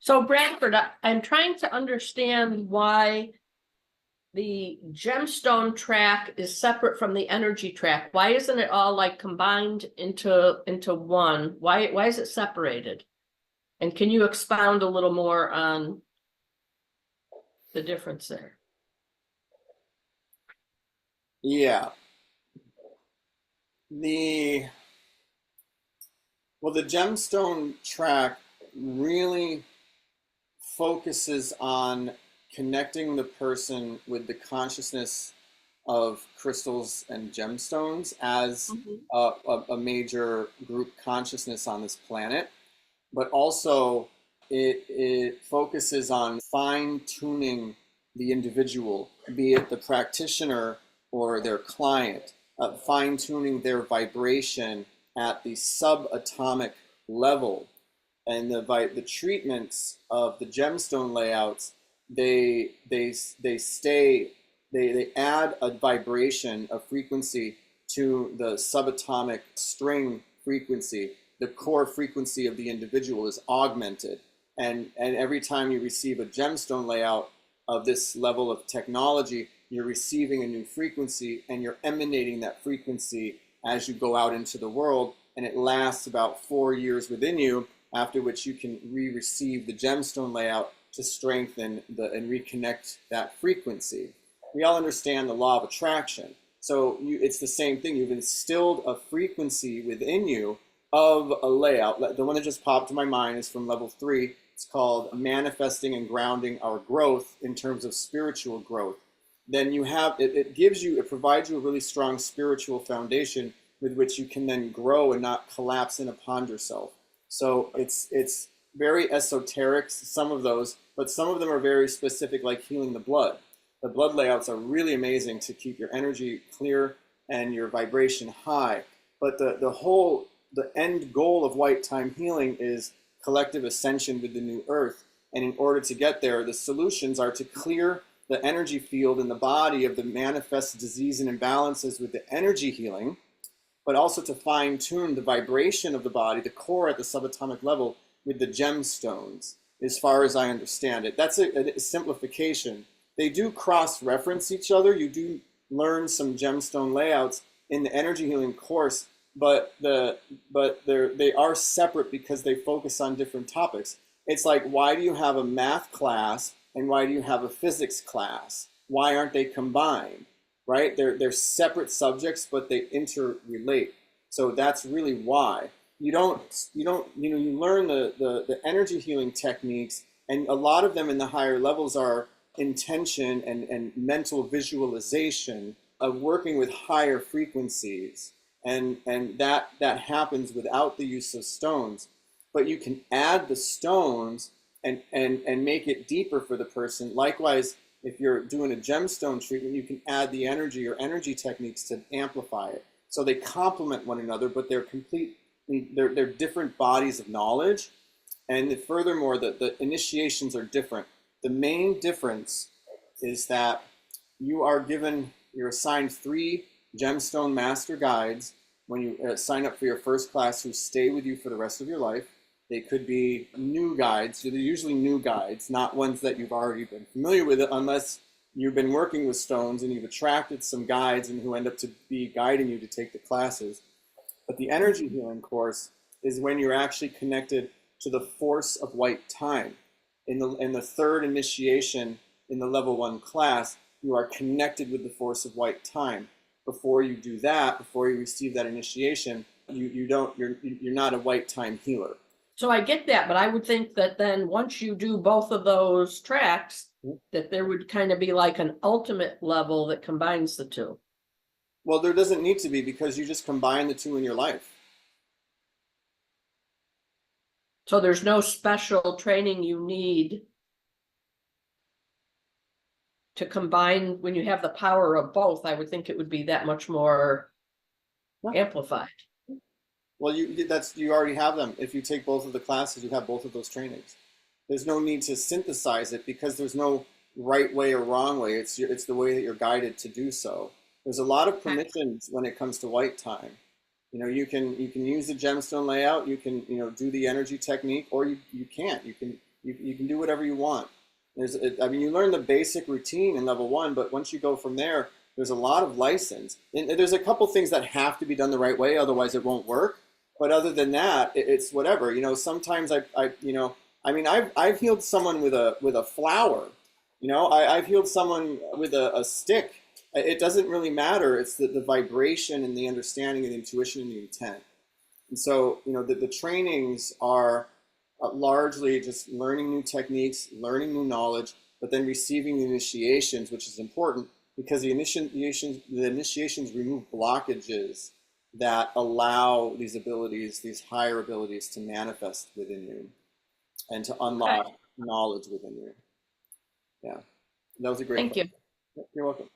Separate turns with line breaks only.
So Bradford, I'm trying to understand why the gemstone track is separate from the energy track. Why isn't it all like combined into one? Why is it separated? And can you expound a little more on the difference there?
Yeah. The gemstone track really focuses on connecting the person with the consciousness of crystals and gemstones as
Mhm.
a major group consciousness on this planet, but also it focuses on fine tuning the individual, be it the practitioner or their client, fine tuning their vibration at the subatomic level. And the treatments of the gemstone layouts, they add a vibration, a frequency to the subatomic string frequency. The core frequency of the individual is augmented, and every time you receive a gemstone layout of this level of technology, you're receiving a new frequency, and you're emanating that frequency as you go out into the world, and it lasts about 4 years within you, after which you can re-receive the gemstone layout to strengthen and reconnect that frequency. We all understand the law of attraction. So it's the same thing. You've instilled a frequency within you of a layout. The one that just popped to my mind is from level 3. It's called manifesting and grounding our growth in terms of spiritual growth. Then you have, it provides you a really strong spiritual foundation with which you can then grow and not collapse in upon yourself. So it's very esoteric, some of those, but some of them are very specific, like healing the blood. The blood layouts are really amazing to keep your energy clear and your vibration high. But the end goal of white time healing is collective ascension with the new earth. And in order to get there, the solutions are to clear the energy field in the body of the manifest disease and imbalances with the energy healing, but also to fine tune the vibration of the body, the core at the subatomic level, with the gemstones, as far as I understand it. That's a simplification. They do cross-reference each other. You do learn some gemstone layouts in the energy healing course, but they are separate because they focus on different topics. It's like, why do you have a math class and why do you have a physics class? Why aren't they combined? Right? They're separate subjects, but they interrelate. So that's really why. You learn the energy healing techniques, and a lot of them in the higher levels are intention and mental visualization of working with higher frequencies. And that happens without the use of stones. But you can add the stones and make it deeper for the person. Likewise, if you're doing a gemstone treatment, you can add the energy or energy techniques to amplify it. So they complement one another, but they're different bodies of knowledge. And furthermore, the initiations are different. The main difference is that you're assigned 3 gemstone master guides when you sign up for your first class, who stay with you for the rest of your life. They could be new guides. They're usually new guides, not ones that you've already been familiar with, unless you've been working with stones and you've attracted some guides and who end up to be guiding you to take the classes. But the energy healing course is when you're actually connected to the force of white time. In the third initiation in the level 1 class, you are connected with the force of white time. Before you do that, before you receive that initiation, you're not a white time healer.
So I get that, but I would think that then once you do both of those tracks, that there would kind of be like an ultimate level that combines the two.
Well, there doesn't need to be, because you just combine the two in your life.
So there's no special training you need to combine. When you have the power of both, I would think it would be that much more amplified.
Well, you already have them. If you take both of the classes, you have both of those trainings. There's no need to synthesize it, because there's no right way or wrong way. It's the way that you're guided to do so. There's a lot of permissions when it comes to white time. You can use the gemstone layout. You can do the energy technique, or you can't. You can You can do whatever you want. I mean, you learn the basic routine in level 1, but once you go from there, there's a lot of license. And there's a couple things that have to be done the right way, otherwise it won't work. But other than that, it's whatever. You know, sometimes I mean, I've healed someone with a flower. You know, I've healed someone with a stick. It doesn't really matter. It's the vibration and the understanding and the intuition and the intent. And so, you know, the trainings are largely just learning new techniques, learning new knowledge, but then receiving the initiations, which is important because the initiations remove blockages that allow these abilities, these higher abilities to manifest within you and to unlock
Okay,
knowledge within you. Yeah, that was a great
thank you.
question. You're welcome.